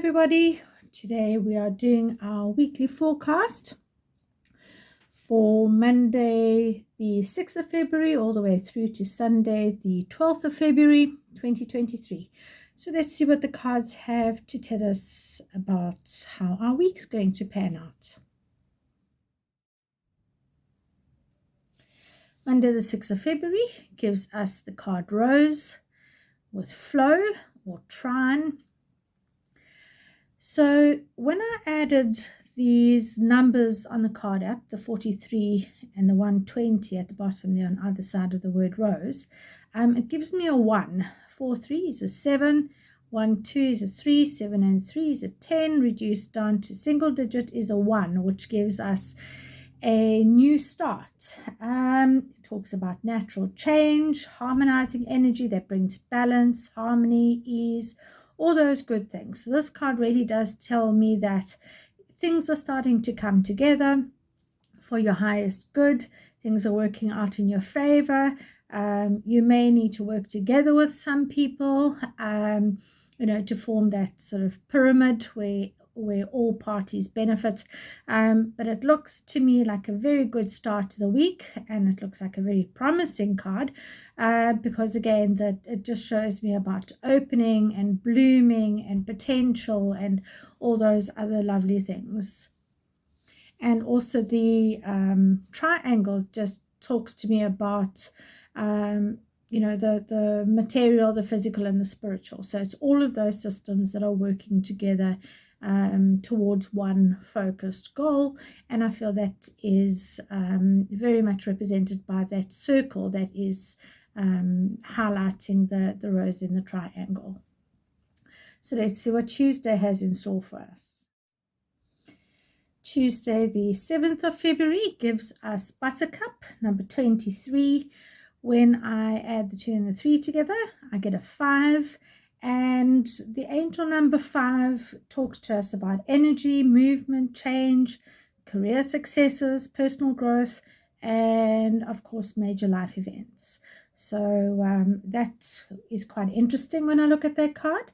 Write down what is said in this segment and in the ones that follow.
everybody. Today we are doing our weekly forecast for Monday the 6th of February all the way through to Sunday the 12th of February 2023. So let's see what the cards have to tell us about how our week's going to pan out. Monday the 6th of February gives us the card Rose with flow or trine. So when I added these numbers on the card app, the 43 and the 120 at the bottom there on either side of the word rose, it gives me a 1. 4, 3 is a 7, 1, 2 is a 3, 7 and 3 is a 10, reduced down to single digit is a 1, which gives us a new start. It talks about natural change, harmonizing energy that brings balance, harmony, ease, all those good things. So this card really does tell me that things are starting to come together for your highest good. Things are working out in your favor. You may need to work together with some people, to form that sort of pyramid where all parties benefit. But it looks to me like a very good start to the week, and it looks like a very promising card because again that it just shows me about opening and blooming and potential and all those other lovely things. And also the triangle just talks to me about the material, the physical and the spiritual. So it's all of those systems that are working together towards one focused goal, and I feel that is very much represented by that circle that is highlighting the rose in the triangle. So let's see what Tuesday has in store for us. Tuesday the 7th of February gives us Buttercup number 23. When I add the 2 and the 3 together, I get a 5. And the angel number 5 talks to us about energy, movement, change, career successes, personal growth, and of course major life events. So that is quite interesting when I look at that card.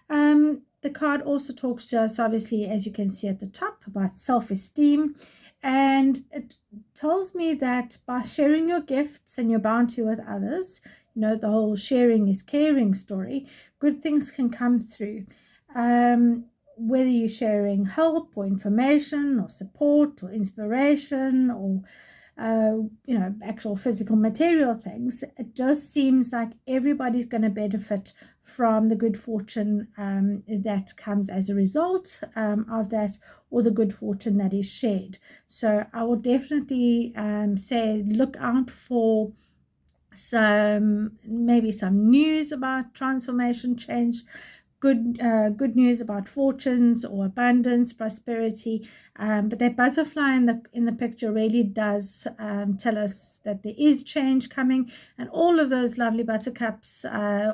The card also talks to us, obviously, as you can see at the top, about self-esteem. And it tells me that by sharing your gifts and your bounty with others, the whole sharing is caring story, good things can come through. Whether you're sharing help or information or support or inspiration or, actual physical material things, it just seems like everybody's going to benefit from the good fortune that comes as a result of that, or the good fortune that is shared. So I will definitely say look out for maybe some news about transformation, change, good news about fortunes or abundance, prosperity, but that butterfly in the picture really does tell us that there is change coming, and all of those lovely buttercups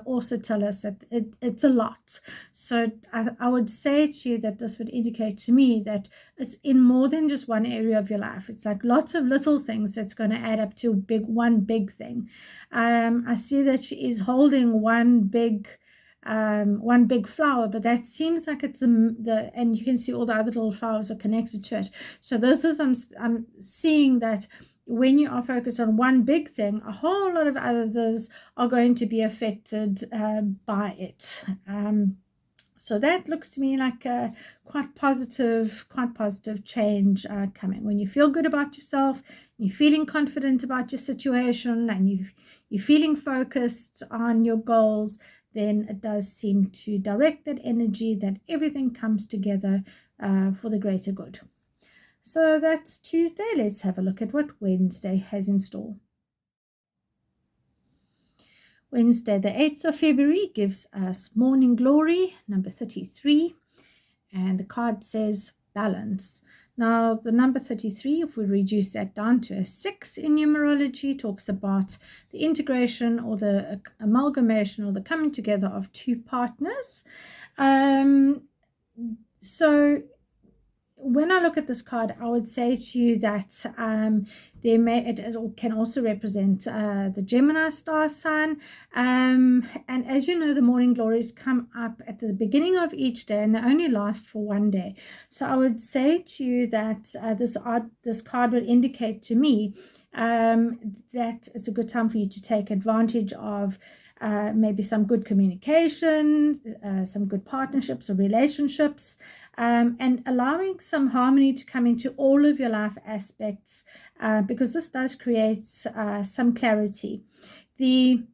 also tell us that it's a lot. So I would say to you that this would indicate to me that it's in more than just one area of your life. It's like lots of little things that's going to add up to one big thing. I see that she is holding one big flower, but that seems like it's and you can see all the other little flowers are connected to it. So this is I'm seeing that when you are focused on one big thing, a whole lot of others are going to be affected by it. So that looks to me like a quite positive change coming. When you feel good about yourself, you're feeling confident about your situation, and you're feeling focused on your goals, then it does seem to direct that energy that everything comes together for the greater good. So that's Tuesday. Let's have a look at what Wednesday has in store. Wednesday, the 8th of February, gives us Morning Glory, number 33, and the card says balance. Now, the number 33, if we reduce that down to a 6 in numerology, talks about the integration or the amalgamation or the coming together of two partners. So when I look at this card, I would say to you that it can also represent the Gemini star sign. And as you know, the morning glories come up at the beginning of each day, and they only last for one day. So I would say to you that this card would indicate to me that it's a good time for you to take advantage of maybe some good communication, some good partnerships or relationships, and allowing some harmony to come into all of your life aspects, because this does create some clarity. The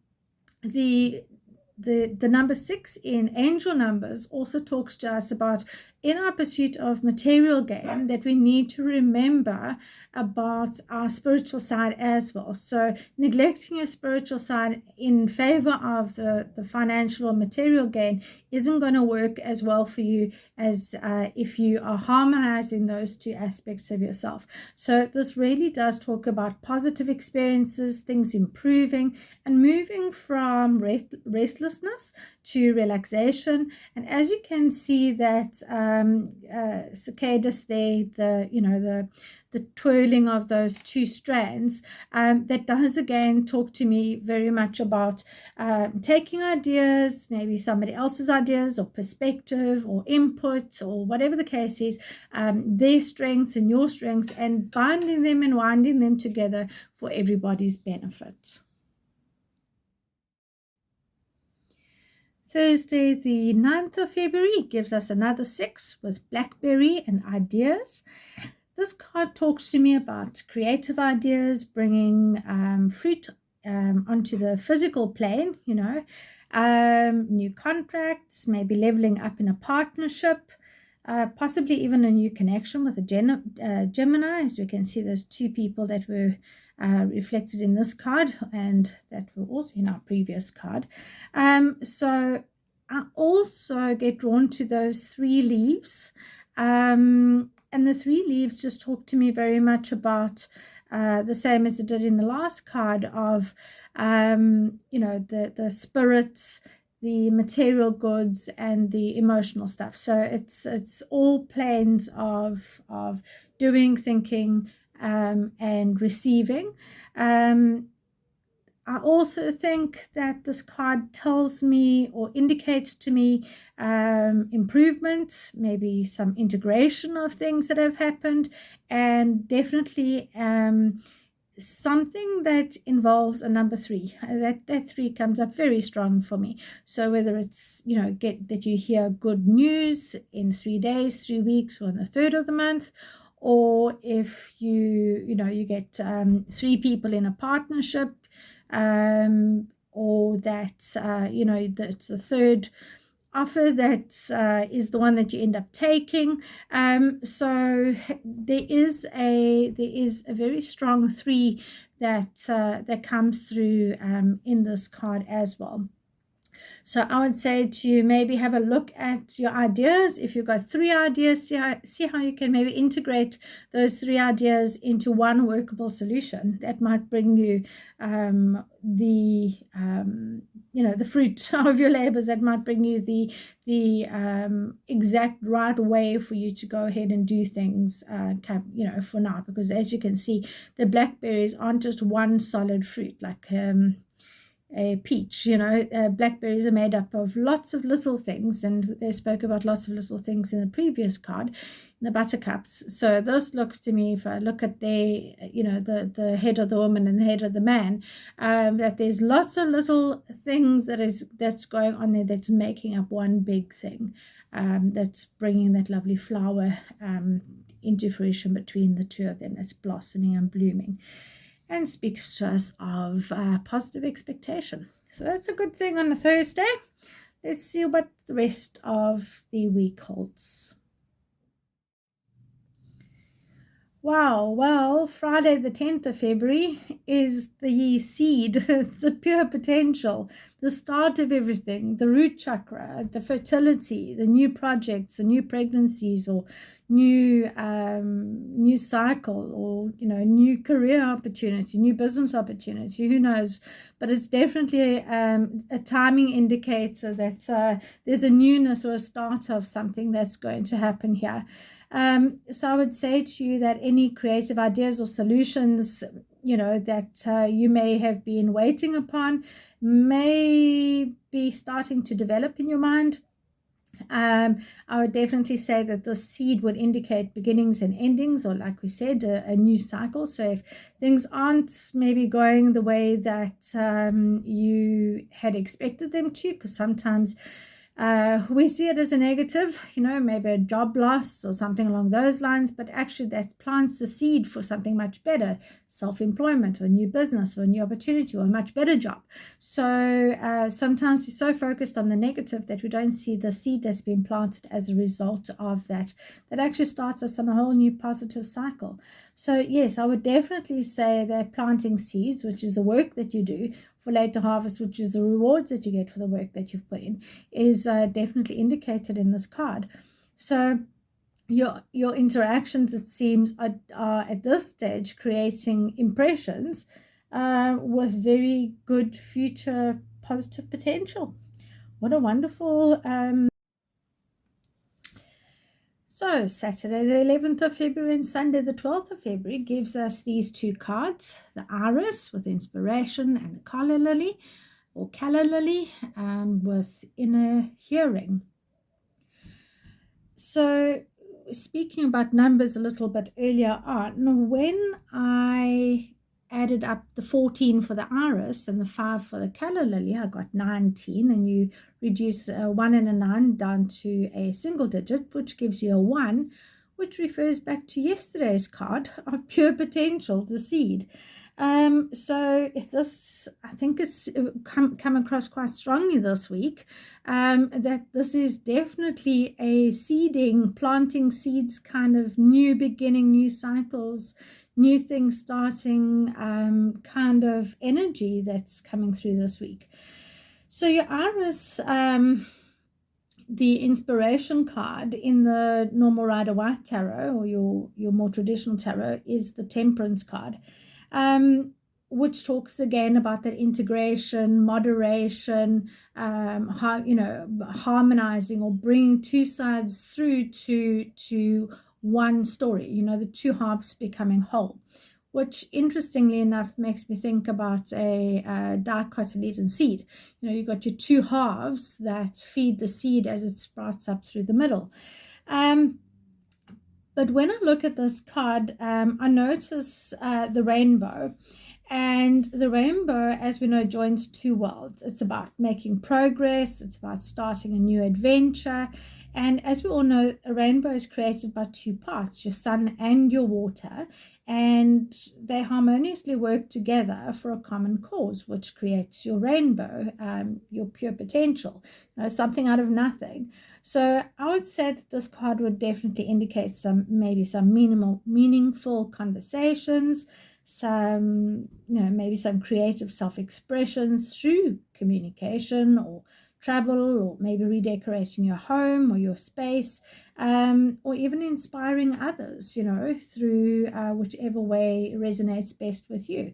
number 6 in angel numbers also talks to us about, in our pursuit of material gain, that we need to remember about our spiritual side as well. So neglecting your spiritual side in favor of the financial or material gain isn't going to work as well for you as if you are harmonizing those two aspects of yourself. So this really does talk about positive experiences, things improving, and moving from restlessness to relaxation. And as you can see that cicadas there, the twirling of those two strands, that does again talk to me very much about taking ideas, maybe somebody else's ideas or perspective or input or whatever the case is, their strengths and your strengths, and binding them and winding them together for everybody's benefit. Thursday, the 9th of February, gives us another 6 with blackberry and ideas. This card talks to me about creative ideas, bringing fruit onto the physical plane, new contracts, maybe leveling up in a partnership, possibly even a new connection with a Gemini. As we can see, there's 2 people that were reflected in this card and that were also in our previous card. So I also get drawn to those 3 leaves, and the 3 leaves just talk to me very much about the same as it did in the last card of the spirits, the material goods, and the emotional stuff. So it's all planes of doing, thinking, and receiving. I also think that this card tells me or indicates to me improvement, maybe some integration of things that have happened, and definitely something that involves a number 3. That 3 comes up very strong for me. So whether it's that you hear good news in 3 days, 3 weeks, or on the 3rd of the month, or if you get 3 people in a partnership, or that that's the 3rd offer that is the one that you end up taking. So there is a very strong 3 that comes through in this card as well. So I would say to maybe have a look at your ideas. If you've got 3 ideas, see how you can maybe integrate those 3 ideas into one workable solution that might bring you the fruit of your labors, that might bring you the exact right way for you to go ahead and do things for now. Because as you can see, the blackberries aren't just one solid fruit like a peach. Blackberries are made up of lots of little things, and they spoke about lots of little things in the previous card, in the buttercups. So this looks to me, if I look at the head of the woman and the head of the man, that there's lots of little things that's going on there that's making up one big thing, that's bringing that lovely flower into fruition between the 2 of them, that's blossoming and blooming, and speaks to us of positive expectation. So that's a good thing on a Thursday. Let's see what the rest of the week holds. Wow, well, Friday the 10th of February is the seed, the pure potential, the start of everything, the root chakra, the fertility, the new projects, the new pregnancies, or new cycle, or new career opportunity, new business opportunity, who knows. But it's definitely a timing indicator that there's a newness or a start of something that's going to happen here. So I would say to you that any creative ideas or solutions that you may have been waiting upon may be starting to develop in your mind. I would definitely say that the seed would indicate beginnings and endings, or like we said, a new cycle. So if things aren't maybe going the way that you had expected them to, because sometimes we see it as a negative, maybe a job loss or something along those lines, but actually that plants the seed for something much better, self-employment or a new business or a new opportunity or a much better job. So sometimes we're so focused on the negative that we don't see the seed that's been planted as a result of that actually starts us on a whole new positive cycle. So yes, I would definitely say that planting seeds, which is the work that you do, for later harvest, which is the rewards that you get for the work that you've put in, is definitely indicated in this card. So your interactions, it seems, are at this stage creating impressions with very good future positive potential. What a wonderful So Saturday the 11th of February and Sunday the 12th of February gives us these two cards, the Iris with inspiration and the Calla Lily or Calla Lily with inner hearing. So speaking about numbers a little bit earlier on, when I added up the 14 for the Iris and the 5 for the Calla Lily, I got 19, and you reduce a 1 and a 9 down to a single digit, which gives you a 1, which refers back to yesterday's card of pure potential, the seed. So this, I think it's come across quite strongly this week, that this is definitely a seeding, planting seeds, kind of new beginning, new cycles, new things starting kind of energy that's coming through this week. So your Iris, the inspiration card in the normal Rider-Waite tarot, or your more traditional tarot, is the Temperance card, which talks again about that integration, moderation, harmonizing or bringing two sides through to one story, the two halves becoming whole, which interestingly enough makes me think about a dicotyledon seed. You've got your two halves that feed the seed as it sprouts up through the middle. But when I look at this card, I notice the rainbow. And the rainbow, as we know, joins two worlds. It's about making progress. It's about starting a new adventure. And as we all know, a rainbow is created by two parts, your sun and your water. And they harmoniously work together for a common cause, which creates your rainbow, your pure potential, something out of nothing. So I would say that this card would definitely indicate maybe some meaningful conversations, maybe some creative self-expressions through communication or travel, or maybe redecorating your home or your space, or even inspiring others, through whichever way resonates best with you.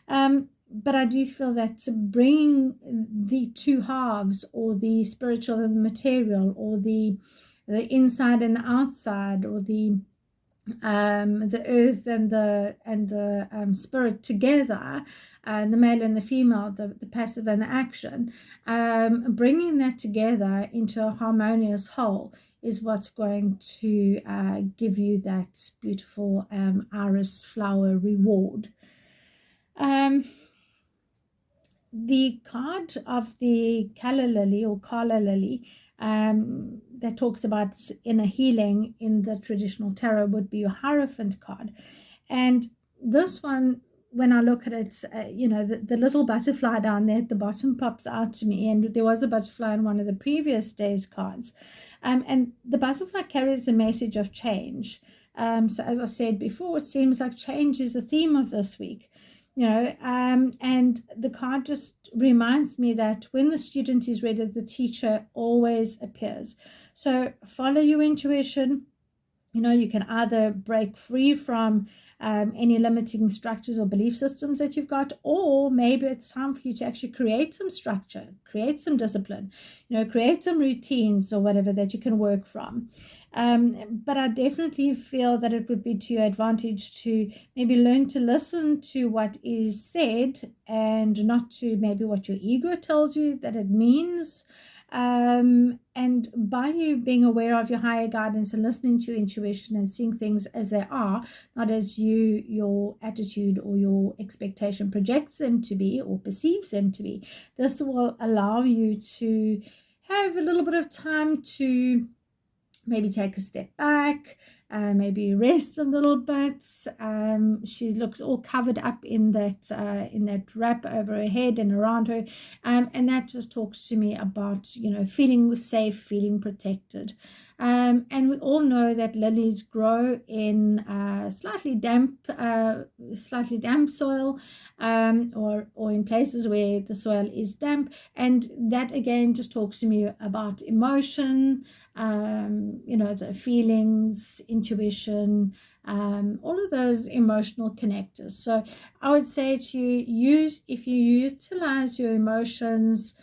But I do feel that bringing the two halves, or the spiritual and the material, or the inside and the outside, or the earth and the spirit together, the male and the female, the passive and the action, bringing that together into a harmonious whole is what's going to give you that beautiful iris flower reward. The card of the Calla Lily or Calla Lily that talks about inner healing in the traditional tarot would be your Hierophant card. And this one, when I look at it, the little butterfly down there at the bottom pops out to me, and there was a butterfly in one of the previous day's cards. And the butterfly carries a message of change. So as I said before, it seems like change is the theme of this week. And the card just reminds me that when the student is ready, the teacher always appears. So follow your intuition. You can either break free from any limiting structures or belief systems that you've got, or maybe it's time for you to actually create some structure, create some discipline, create some routines or whatever that you can work from. But I definitely feel that it would be to your advantage to maybe learn to listen to what is said and not to maybe what your ego tells you that it means. And by you being aware of your higher guidance and listening to your intuition and seeing things as they are, not as your attitude or your expectation projects them to be or perceives them to be, this will allow you to have a little bit of time to maybe take a step back, maybe rest a little bit. She looks all covered up in that wrap over her head and around her, and that just talks to me about feeling safe, feeling protected. And we all know that lilies grow in slightly damp soil, or in places where the soil is damp, and that again just talks to me about emotion, the feelings, intuition, all of those emotional connectors. So I would say to you, if you utilize your emotions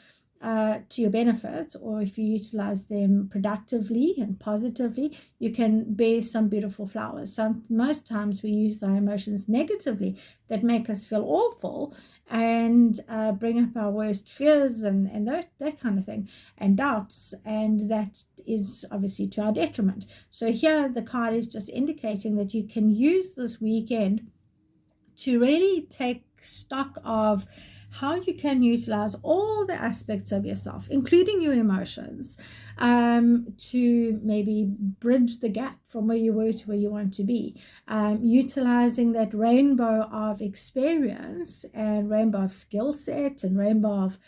to your benefit, or if you utilize them productively and positively, you can bear some beautiful flowers. Most times we use our emotions negatively, that make us feel awful and bring up our worst fears and that kind of thing, and doubts, and that is obviously to our detriment. So here the card is just indicating that you can use this weekend to really take stock of how you can utilize all the aspects of yourself, including your emotions, to maybe bridge the gap from where you were to where you want to be, utilizing that rainbow of experience and rainbow of skill set and rainbow of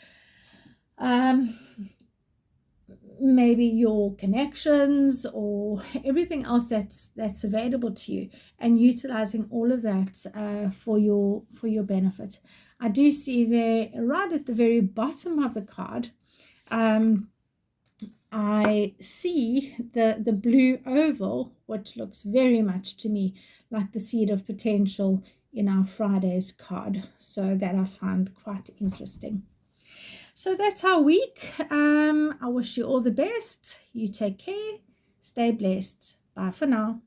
maybe your connections or everything else that's available to you, and utilizing all of that for your benefit. I do see there right at the very bottom of the card, I see the blue oval, which looks very much to me like the seed of potential in our Friday's card. So that I find quite interesting. So that's our week. I wish you all the best. You take care. Stay blessed. Bye for now.